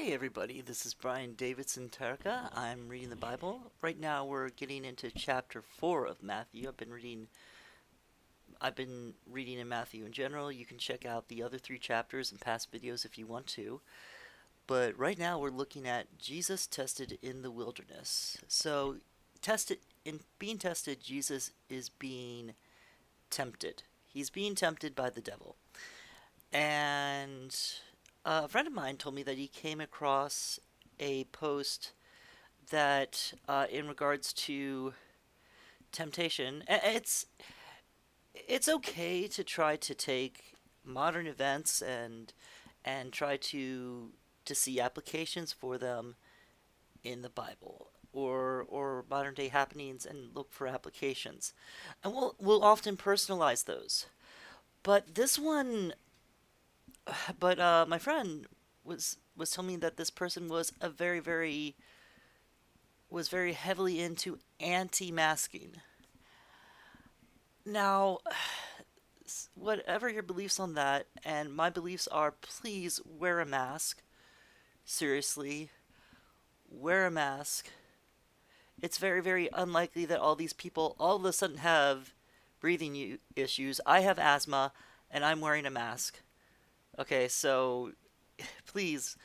Hey everybody, this is Brian Davidson Terka. I'm reading the Bible. Right now we're getting into chapter 4 of Matthew. I've been reading in Matthew in general. You can check out the other 3 chapters and past videos if you want to. But right now we're looking at Jesus tested in the wilderness. So, tested in being tested, Jesus is being tempted. He's being tempted by the devil. And a friend of mine told me that he came across a post that in regards to temptation, it's okay to try to take modern events and try to see applications for them in the Bible or modern day happenings and look for applications. And we'll often personalize those. But this one but my friend was telling me that this person was a very heavily into anti-masking. Now, whatever your beliefs on that, and my beliefs are, please wear a mask. Seriously, wear a mask. It's very unlikely that all these people all of a sudden have breathing issues. I have asthma, and I'm wearing a mask. Okay, so please,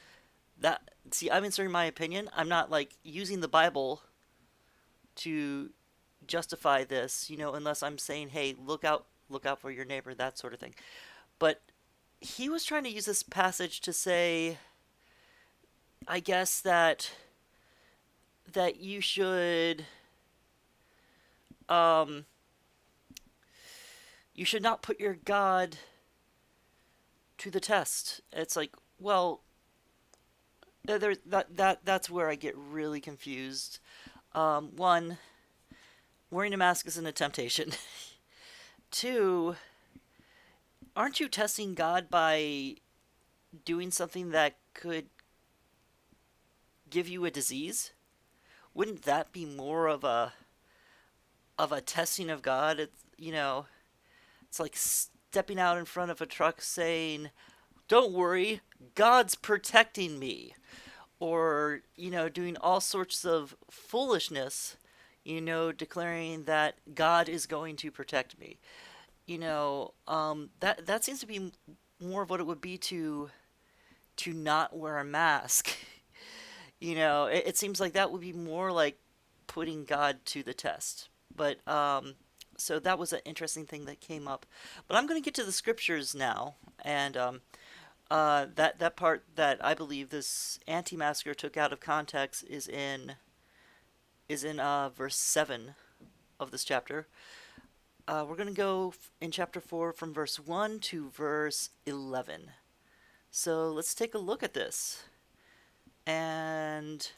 that see, I'm inserting my opinion. I'm not like using the Bible to justify this, unless I'm saying, hey, look out for your neighbor, that sort of thing. But he was trying to use this passage to say, I guess that um you should not put your God to the test. It's like, well, that's where I get really confused. One, wearing a mask isn't a temptation. Two, aren't you testing God by doing something that could give you a disease? Wouldn't that be more of a testing of God? It's like stepping out in front of a truck saying, "Don't worry, God's protecting me." Or, doing all sorts of foolishness, declaring that God is going to protect me. That seems to be more of what it would be to not wear a mask. It seems like that would be more like putting God to the test. But so that was an interesting thing that came up. But I'm going to get to the scriptures now, and that part that I believe this anti-masker took out of context is in verse 7 of this chapter. We're going to go in chapter 4 from verse 1 to verse 11. So let's take a look at this. And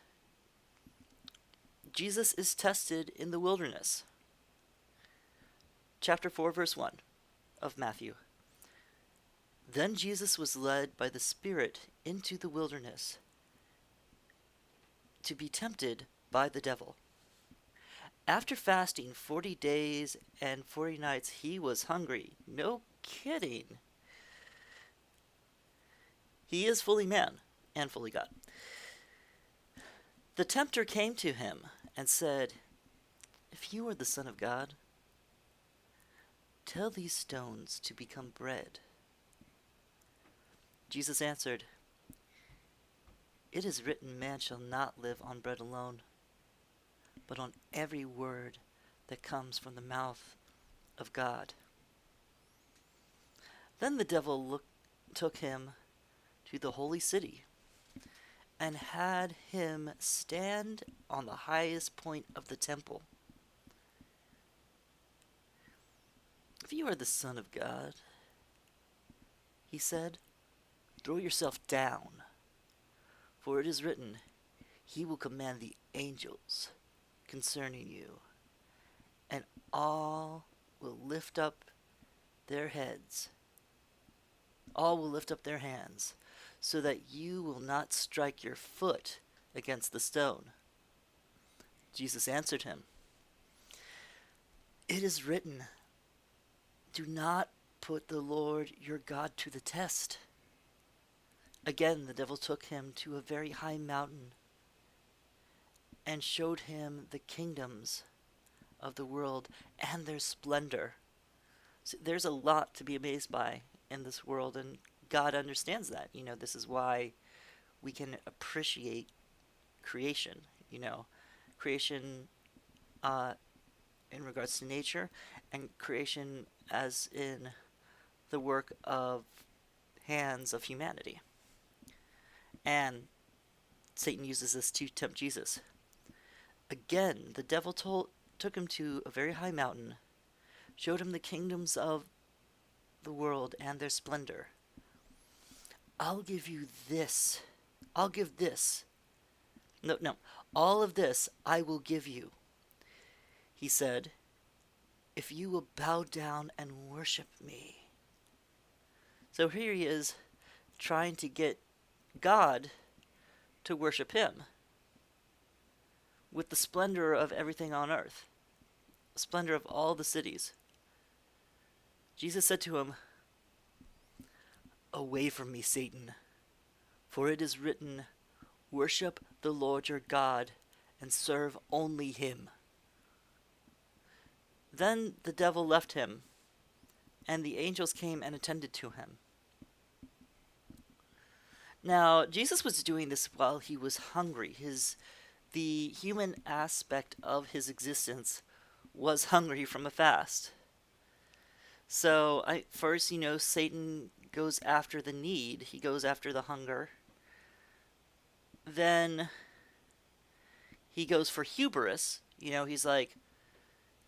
Jesus is tested in the wilderness. Chapter 4, verse 1 of Matthew. Then Jesus was led by the Spirit into the wilderness to be tempted by the devil. After fasting 40 days and 40 nights, he was hungry. No kidding. He is fully man and fully God. The tempter came to him and said, "If you are the Son of God, tell these stones to become bread." Jesus answered, "It is written, man shall not live on bread alone, but on every word that comes from the mouth of God." Then the devil took him to the holy city and had him stand on the highest point of the temple. "If you are the Son of God," he said, "throw yourself down, for it is written, he will command the angels concerning you, and all will lift up their heads. All will lift up their hands, so that you will not strike your foot against the stone." Jesus answered him, "It is written, do not put the Lord your God to the test." Again, the devil took him to a very high mountain and showed him the kingdoms of the world and their splendor. So there's a lot to be amazed by in this world, and God understands that. This is why we can appreciate creation. Creation uh, in regards to nature, and creation as in the work of hands of humanity. And Satan uses this to tempt Jesus. Again, the devil took him to a very high mountain, showed him the kingdoms of the world and their splendor. I'll give you this. I'll give this. No, no. All of this I will give you, he said, if you will bow down and worship me. So here he is trying to get God to worship him with the splendor of everything on earth, the splendor of all the cities. Jesus said to him, away from me, Satan, for it is written, worship the Lord your God and serve only him. Then the devil left him, and the angels came and attended to him. Now, Jesus was doing this while he was hungry. The human aspect of his existence was hungry from a fast. So, first, Satan goes after the need. He goes after the hunger. Then he goes for hubris. He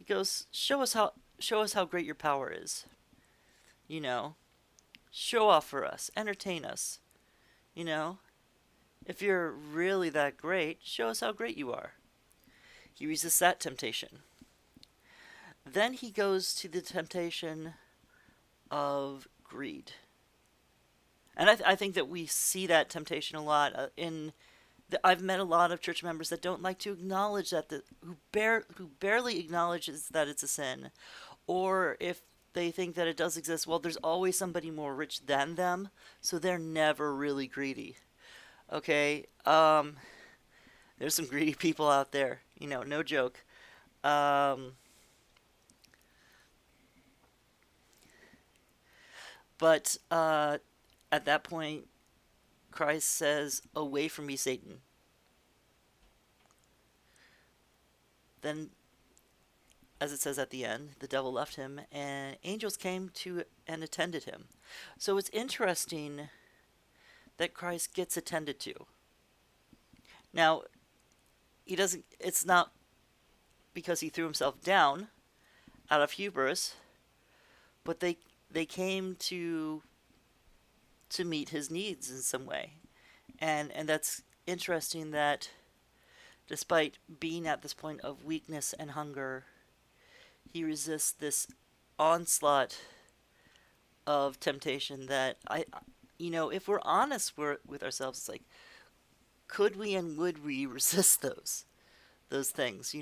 goes, show us how great your power is. Show off for us, entertain us. If you're really that great, show us how great you are. He resists that temptation. Then he goes to the temptation of greed. And I think that we see that temptation a lot. I've met a lot of church members that don't like to acknowledge that, who barely acknowledges that it's a sin. Or if they think that it does exist, well, there's always somebody more rich than them, so they're never really greedy. Okay? There's some greedy people out there, no joke. But at that point, Christ says, away from me, Satan. Then, as it says at the end, the devil left him, and angels came to and attended him. So it's interesting that Christ gets attended to. Now, it's not because he threw himself down out of hubris, but they came to meet his needs in some way. And that's interesting that despite being at this point of weakness and hunger, he resists this onslaught of temptation that if we're honest with ourselves, it's like, could we and would we resist those things,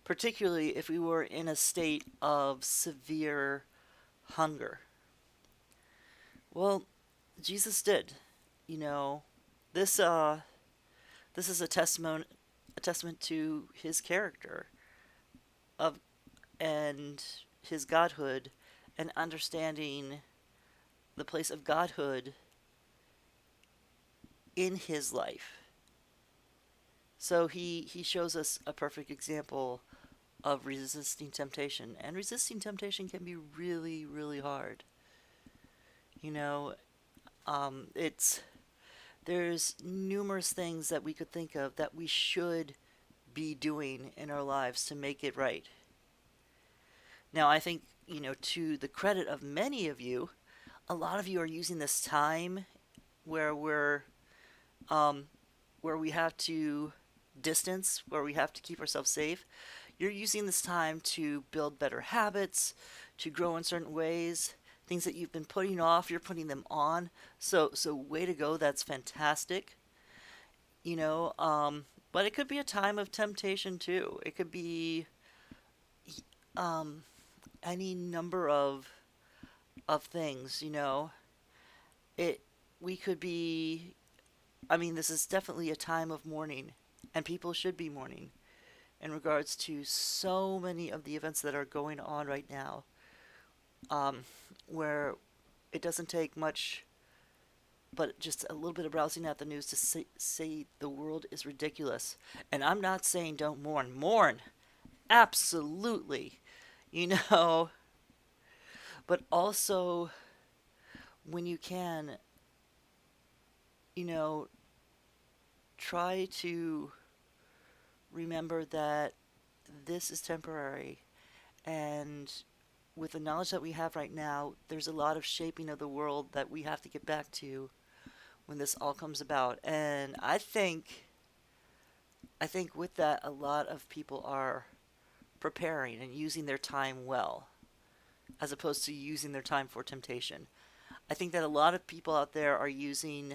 particularly if we were in a state of severe hunger? Well, Jesus did. This is a testament to his character and his godhood, and understanding the place of godhood in his life. So he shows us a perfect example of resisting temptation, and resisting temptation can be really, really hard. There's numerous things that we could think of that we should be doing in our lives to make it right. Now, I think, to the credit of many of you, a lot of you are using this time where we have to distance, where we have to keep ourselves safe. You're using this time to build better habits, to grow in certain ways. Things that you've been putting off, you're putting them on. So way to go. That's fantastic. But it could be a time of temptation too. It could be any number of things. It we could be, I mean, this is definitely a time of mourning, and people should be mourning in regards to so many of the events that are going on right now, um, where it doesn't take much but just a little bit of browsing at the news to say the world is ridiculous. And I'm not saying don't mourn. Mourn, absolutely, you know, but also when you can, you know, try to remember that this is temporary. And with the knowledge that we have right now, there's a lot of shaping of the world that we have to get back to when this all comes about. And I think with that, a lot of people are preparing and using their time well, as opposed to using their time for temptation. I think that a lot of people out there are using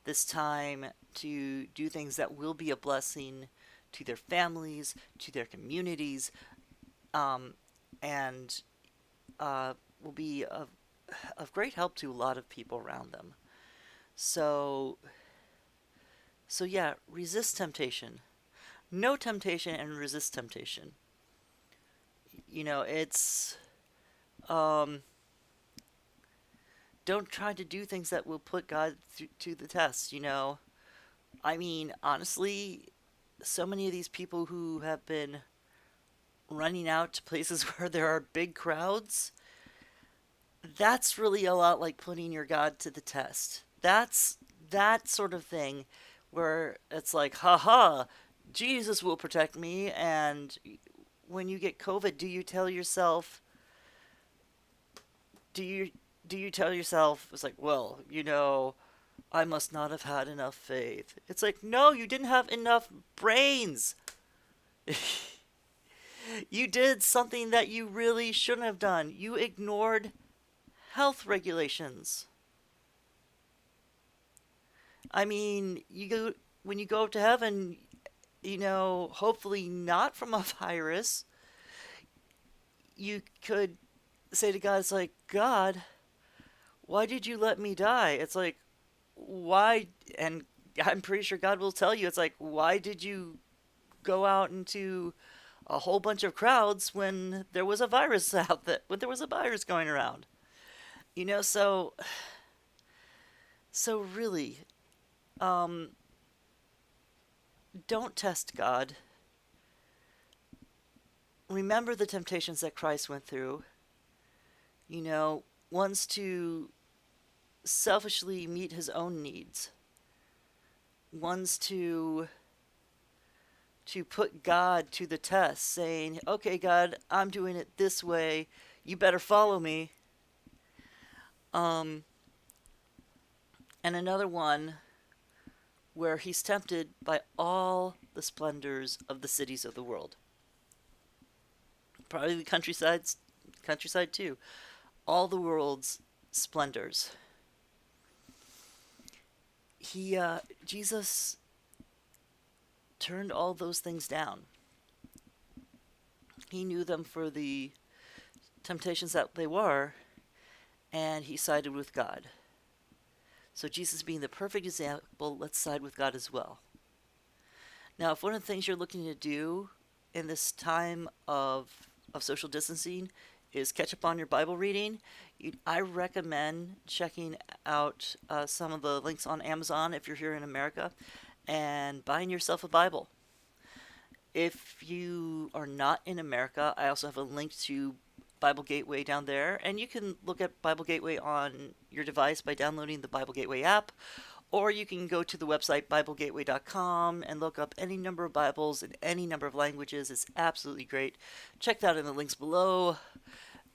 this time to do things that will be a blessing to their families, to their communities, um, and will be of great help to a lot of people around them. So, so yeah, resist temptation. Know temptation and resist temptation. It's um, don't try to do things that will put God to the test. I mean, honestly, so many of these people who have been running out to places where there are big crowds, that's really a lot like putting your God to the test. That's that sort of thing where it's like, haha, Jesus will protect me. And when you get COVID, do you do you tell yourself it's like, well, I must not have had enough faith. It's like, no, you didn't have enough brains. You did something that you really shouldn't have done. You ignored health regulations. I mean, when you go up to heaven, hopefully not from a virus, you could say to God, it's like, God, why did you let me die? It's like, why? And I'm pretty sure God will tell you, it's like, why did you go out into a whole bunch of crowds when there was a virus out there, when there was a virus going around? So really, um, don't test God. Remember the temptations that Christ went through. Wants to selfishly meet his own needs. Wants to put God to the test, saying, "Okay, God, I'm doing it this way. You better follow me." Um, and another one where he's tempted by all the splendors of the cities of the world. Probably the countryside too. All the world's splendors. Jesus turned all those things down. He knew them for the temptations that they were, and he sided with God. So Jesus being the perfect example, let's side with God as well. Now, if one of the things you're looking to do in this time of social distancing is catch up on your Bible reading, I recommend checking out some of the links on Amazon if you're here in America and buying yourself a Bible. If you are not in America, I also have a link to Bible Gateway down there, and you can look at Bible Gateway on your device by downloading the Bible Gateway app, or you can go to the website BibleGateway.com and look up any number of Bibles in any number of languages. It's absolutely great. Check that in the links below.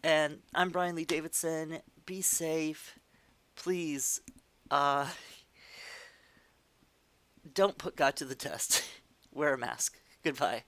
And I'm Brian Lee Davidson. Be safe. Please, don't put God to the test. Wear a mask. Goodbye.